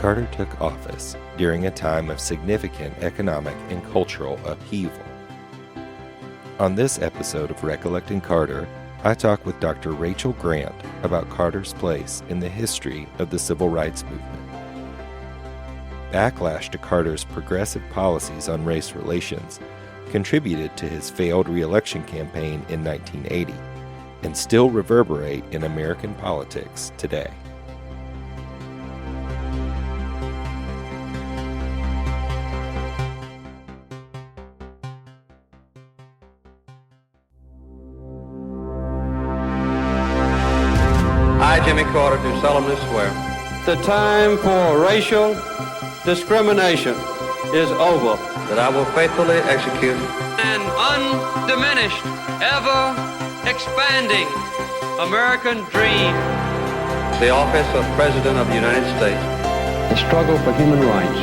Carter took office during a time of significant economic and cultural upheaval. On this episode of Recollecting Carter, I talk with Dr. Rachel Grant about Carter's place in the history of the civil rights movement. Backlash to Carter's progressive policies on race relations contributed to his failed reelection campaign in 1980 and still reverberate in American politics today. I, Jimmy Carter, do solemnly swear. The time for racial discrimination is over. That I will faithfully execute an undiminished, ever expanding American dream. The office of President of the United States. The struggle for human rights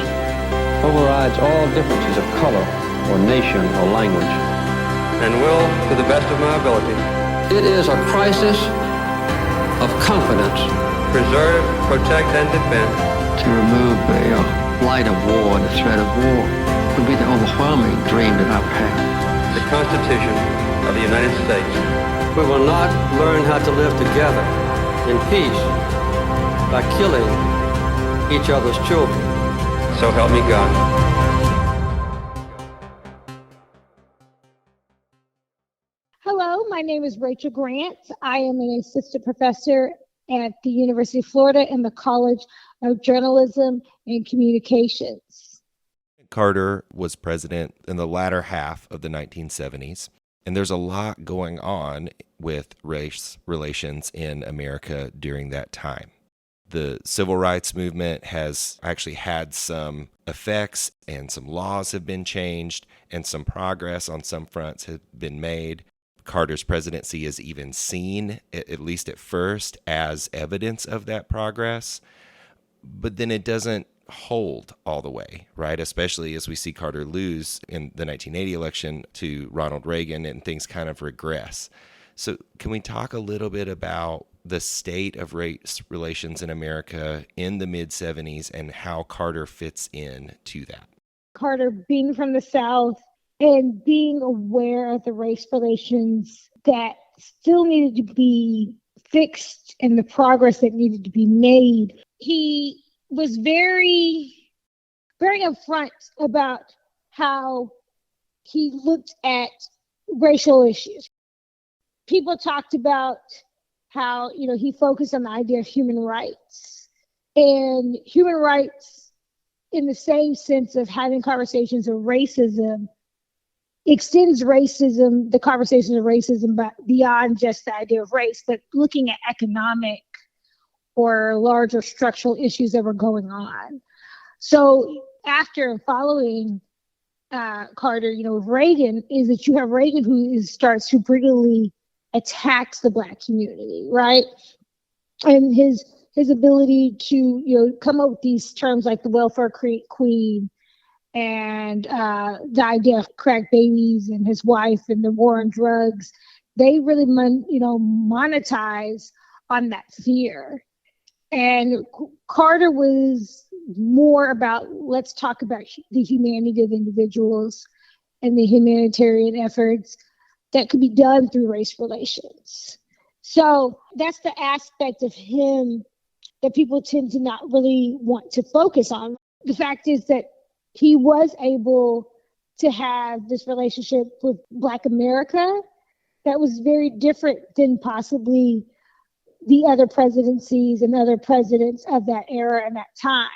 overrides all differences of color or nation or language. And will, to the best of my ability, It is a crisis of confidence. preserve, protect, and defend To remove the light of war, the threat of war, would be the overwhelming dream that I would have. the Constitution of the United States. We will not learn how to live together in peace by killing each other's children. So help me God. Hello, my name is Rachel Grant. I am an assistant professor at the University of Florida in the College of Journalism and Communications. Carter was president in the latter half of the 1970s, and there's a lot going on with race relations in America during that time. The civil rights movement has actually had some effects, and some laws have been changed, and some progress on some fronts have been made. Carter's presidency is even seen, at least at first, as evidence of that progress, but then it doesn't hold all the way, right? Especially as we see Carter lose in the 1980 election to Ronald Reagan and things kind of regress. So can we talk a little bit about the state of race relations in America in the mid-70s and how Carter fits in to that? Carter being from the South and being aware of the race relations that still needed to be fixed and the progress that needed to be made, he was very, very upfront about how he looked at racial issues. People talked about how, he focused on the idea of human rights, and human rights in the same sense of having conversations of racism extends racism, the conversation of racism, but beyond just the idea of race, but looking at economic or larger structural issues that were going on. So after and following Carter, with Reagan, is that you have Reagan who starts to brutally attacks the Black community, right? And his ability to come up with these terms like the welfare queen and the idea of crack babies and his wife and the war on drugs, they really monetize on that fear. And Carter was more about, let's talk about the humanity of individuals and the humanitarian efforts that could be done through race relations. So that's the aspect of him that people tend to not really want to focus on. The fact is that he was able to have this relationship with Black America that was very different than possibly the other presidencies and other presidents of that era and that time.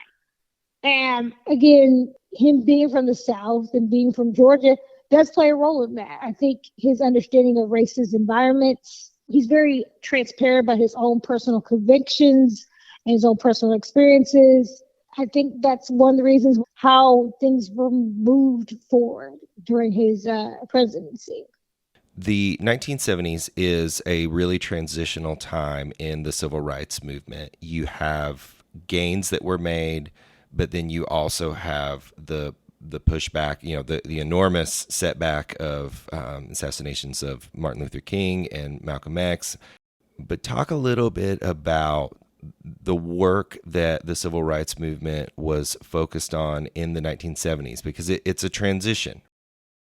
And again, him being from the South and being from Georgia does play a role in that. I think his understanding of racist environments, he's very transparent about his own personal convictions and his own personal experiences. I think that's one of the reasons how things were moved forward during his presidency. The 1970s is a really transitional time in the civil rights movement. You have gains that were made, but then you also have the pushback, the enormous setback of assassinations of Martin Luther King and Malcolm X. But talk a little bit about the work that the civil rights movement was focused on in the 1970s, because it's a transition.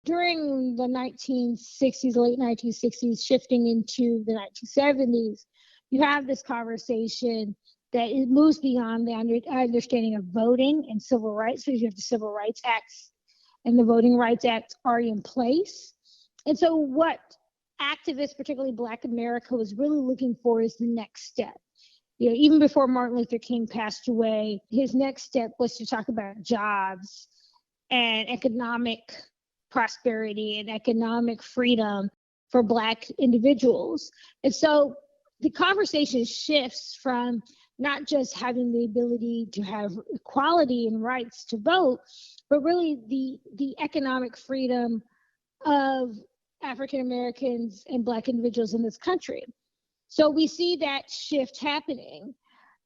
During the 1960s, late 1960s, shifting into the 1970s, you have this conversation that it moves beyond the understanding of voting and civil rights. So you have the Civil Rights Acts and the Voting Rights Act already in place. And so what activists, particularly Black America, was really looking for is the next step. Even before Martin Luther King passed away, his next step was to talk about jobs and economic prosperity and economic freedom for Black individuals. And so the conversation shifts from not just having the ability to have equality and rights to vote, but really the economic freedom of African Americans and Black individuals in this country. So we see that shift happening.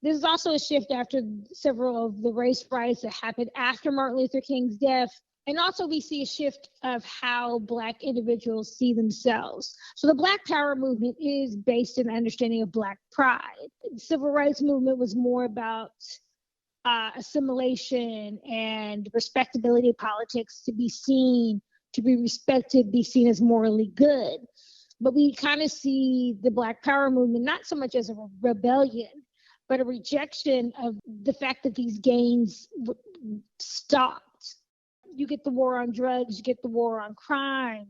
There's also a shift after several of the race riots that happened after Martin Luther King's death. And also we see a shift of how Black individuals see themselves. So the Black Power movement is based in the understanding of Black pride. The Civil Rights movement was more about assimilation and respectability of politics, to be seen, to be respected, be seen as morally good. But we kind of see the Black Power movement not so much as a rebellion, but a rejection of the fact that these gains stopped. You get the war on drugs, you get the war on crime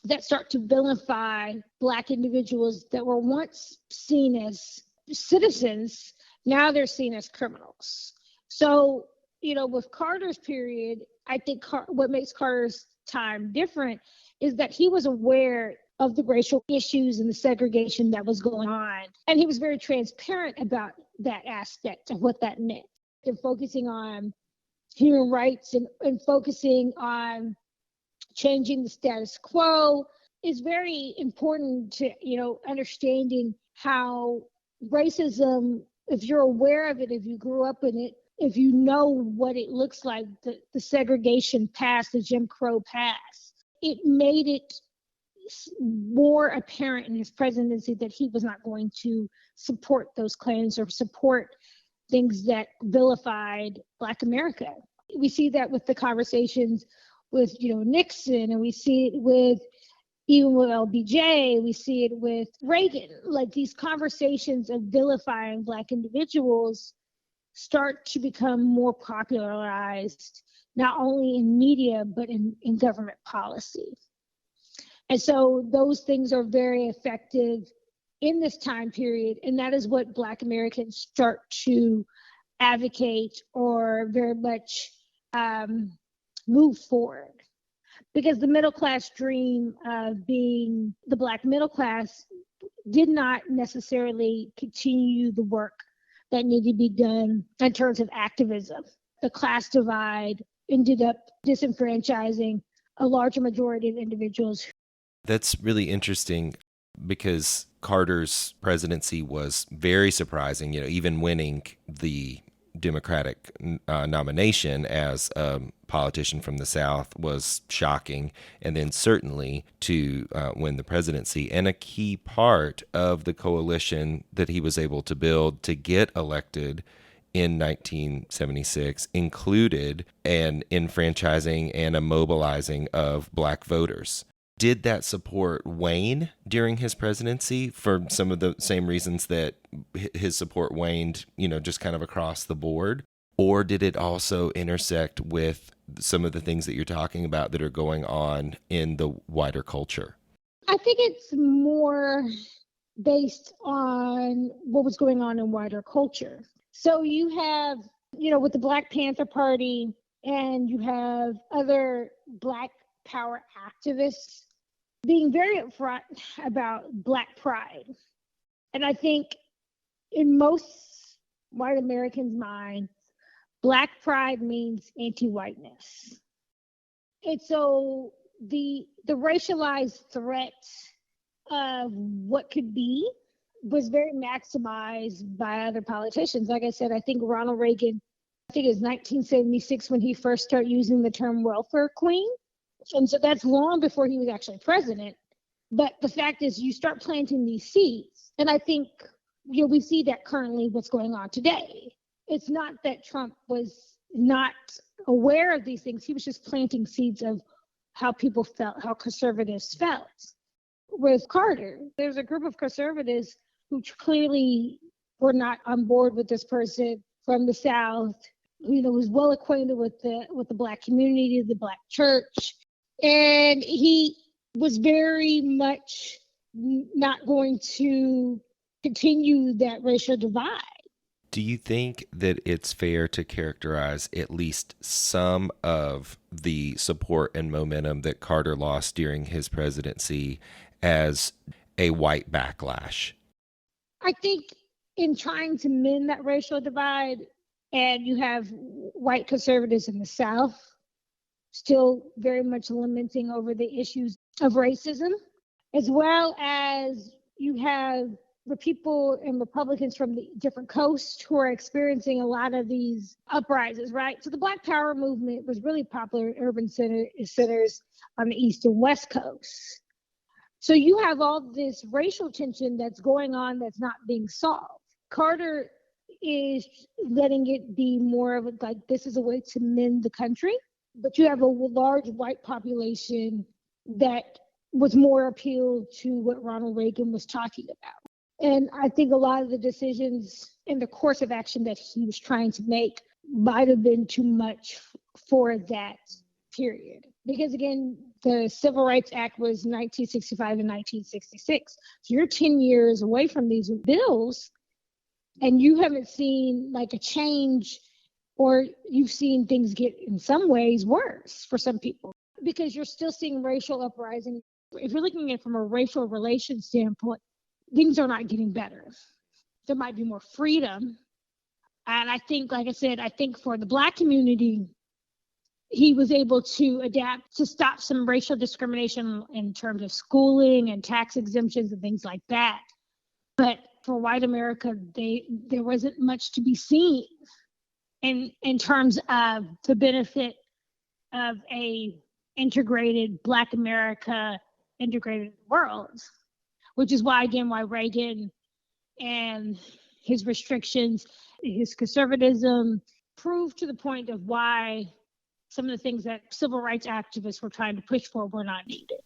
that start to vilify Black individuals that were once seen as citizens. Now they're seen as criminals. So, with Carter's period, I think what makes Carter's time different is that he was aware of the racial issues and the segregation that was going on. And he was very transparent about that aspect of what that meant. And focusing on human rights and focusing on changing the status quo is very important to, understanding how racism, if you're aware of it, if you grew up in it, if you know what it looks like, the segregation past, the Jim Crow past, it made it more apparent in his presidency that he was not going to support those claims or support things that vilified Black America. We see that with the conversations with, Nixon, and we see it even with LBJ, we see it with Reagan. Like, these conversations of vilifying Black individuals start to become more popularized, not only in media, but in government policy. And so those things are very effective in this time period. And that is what Black Americans start to advocate or very much move forward. Because the middle class dream of being the Black middle class did not necessarily continue the work that needed to be done in terms of activism. The class divide ended up disenfranchising a larger majority of individuals. That's really interesting, because Carter's presidency was very surprising, even winning the Democratic nomination as a politician from the South was shocking. And then certainly to win the presidency, and a key part of the coalition that he was able to build to get elected in 1976 included an enfranchising and a mobilizing of Black voters. Did that support wane during his presidency for some of the same reasons that his support waned, just kind of across the board? Or did it also intersect with some of the things that you're talking about that are going on in the wider culture? I think it's more based on what was going on in wider culture. So you have, with the Black Panther Party, and you have other Black power activists being very upfront about Black pride. And I think in most white Americans' minds, Black pride means anti-whiteness. And so the racialized threat of what could be was very maximized by other politicians. Like I said, I think Ronald Reagan, I think it was 1976 when he first started using the term welfare queen. And so that's long before he was actually president. But the fact is, you start planting these seeds. And I think we see that currently what's going on today. It's not that Trump was not aware of these things. He was just planting seeds of how people felt, how conservatives felt. With Carter, there's a group of conservatives who clearly were not on board with this person from the South, was well acquainted with the Black community, the Black church. And he was very much not going to continue that racial divide. Do you think that it's fair to characterize at least some of the support and momentum that Carter lost during his presidency as a white backlash? I think in trying to mend that racial divide, and you have white conservatives in the South still very much lamenting over the issues of racism, as well as you have the people and Republicans from the different coasts who are experiencing a lot of these uprisings, right? So the Black Power movement was really popular in urban centers on the East and West Coast. So you have all this racial tension that's going on that's not being solved. Carter is letting it be more of like, this is a way to mend the country, but you have a large white population that was more appealed to what Ronald Reagan was talking about. And I think a lot of the decisions and the course of action that he was trying to make might have been too much for that period. Because again, the Civil Rights Act was 1965 and 1966. So you're 10 years away from these bills, and you haven't seen like a change, or you've seen things get in some ways worse for some people, because you're still seeing racial uprising. If you're looking at it from a racial relations standpoint, things are not getting better. There might be more freedom. And I think, like I said, I think for the Black community, he was able to adapt to stop some racial discrimination in terms of schooling and tax exemptions and things like that. But for white America, there wasn't much to be seen in terms of the benefit of a integrated Black America, integrated world, which is why Reagan and his restrictions, his conservatism proved to the point of why some of the things that civil rights activists were trying to push for were not needed.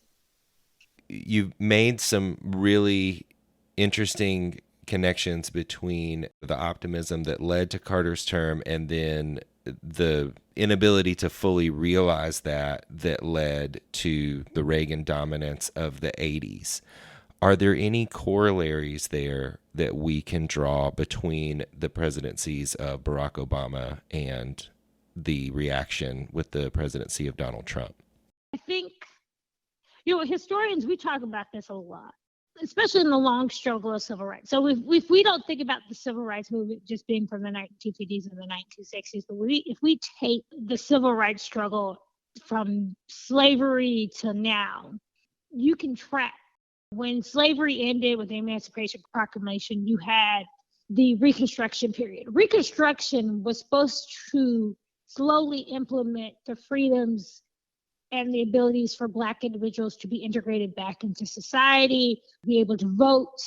You've made some really interesting connections between the optimism that led to Carter's term and then the inability to fully realize that led to the Reagan dominance of the 80s. Are there any corollaries there that we can draw between the presidencies of Barack Obama and the reaction with the presidency of Donald Trump? I think, historians, we talk about this a lot, especially in the long struggle of civil rights. So if we don't think about the civil rights movement just being from the 1950s and the 1960s, but if we take the civil rights struggle from slavery to now, you can track. When slavery ended with the Emancipation Proclamation, you had the Reconstruction period. Reconstruction was supposed to slowly implement the freedoms and the abilities for Black individuals to be integrated back into society, be able to vote.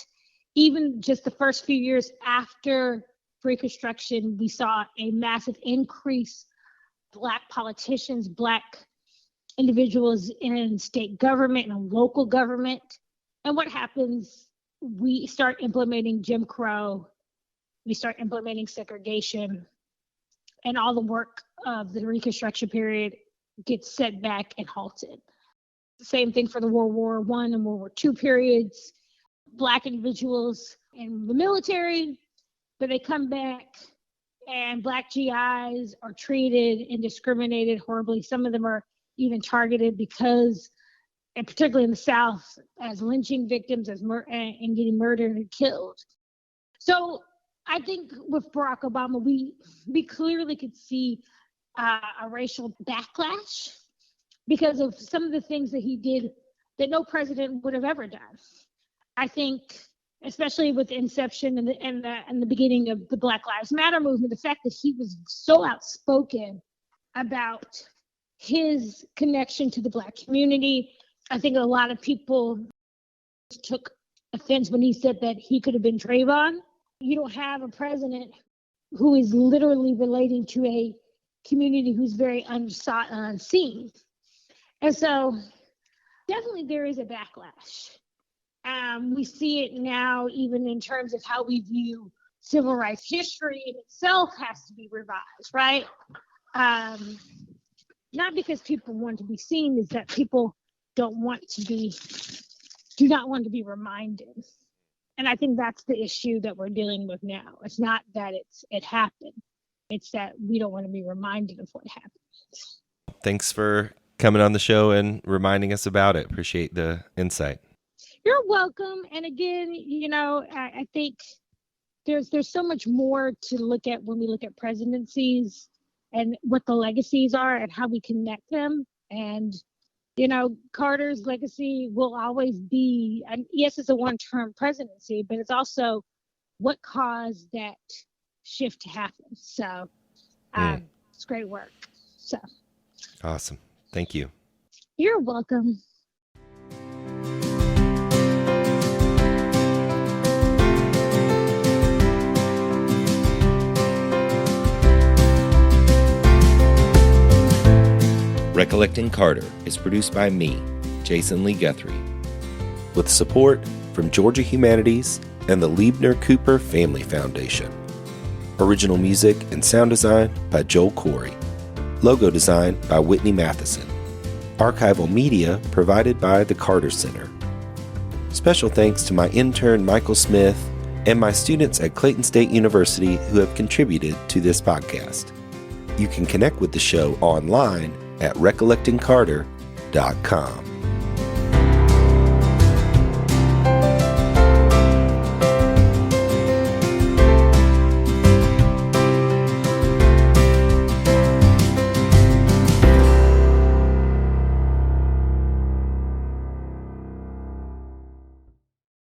Even just the first few years after Reconstruction, we saw a massive increase Black politicians, Black individuals in state government and local government. And what happens? We start implementing Jim Crow, we start implementing segregation, and all the work of the Reconstruction period gets set back and halted. The same thing for the World War I and World War II periods. Black individuals in the military, but they come back and Black GIs are treated and discriminated horribly. Some of them are even targeted because, and particularly in the South, as lynching victims, and getting murdered and killed. So I think with Barack Obama, we clearly could see a racial backlash because of some of the things that he did that no president would have ever done. I think, especially with the inception and the beginning of the Black Lives Matter movement, the fact that he was so outspoken about his connection to the Black community. I think a lot of people took offense when he said that he could have been Trayvon. You don't have a president who is literally relating to a community who's very unsought and unseen. And so definitely there is a backlash. We see it now even in terms of how we view civil rights history in itself has to be revised, right? Not because people want to be seen, is that people do not want to be reminded. And I think that's the issue that we're dealing with now. It's not that it happened. It's that we don't want to be reminded of what happened. Thanks for coming on the show and reminding us about it. Appreciate the insight. You're welcome. And again, I think there's so much more to look at when we look at presidencies and what the legacies are and how we connect them. And Carter's legacy will always be, and yes, it's a one-term presidency, but it's also what caused that shift to happen. So it's great work. So awesome. Thank you. You're welcome. Recollecting Carter is produced by me, Jason Lee Guthrie, with support from Georgia Humanities and the Liebner Cooper Family Foundation. Original music and sound design by Joel Corey. Logo design by Whitney Matheson. Archival media provided by the Carter Center. Special thanks to my intern Michael Smith and my students at Clayton State University who have contributed to this podcast. You can connect with the show online at recollectingcarter.com.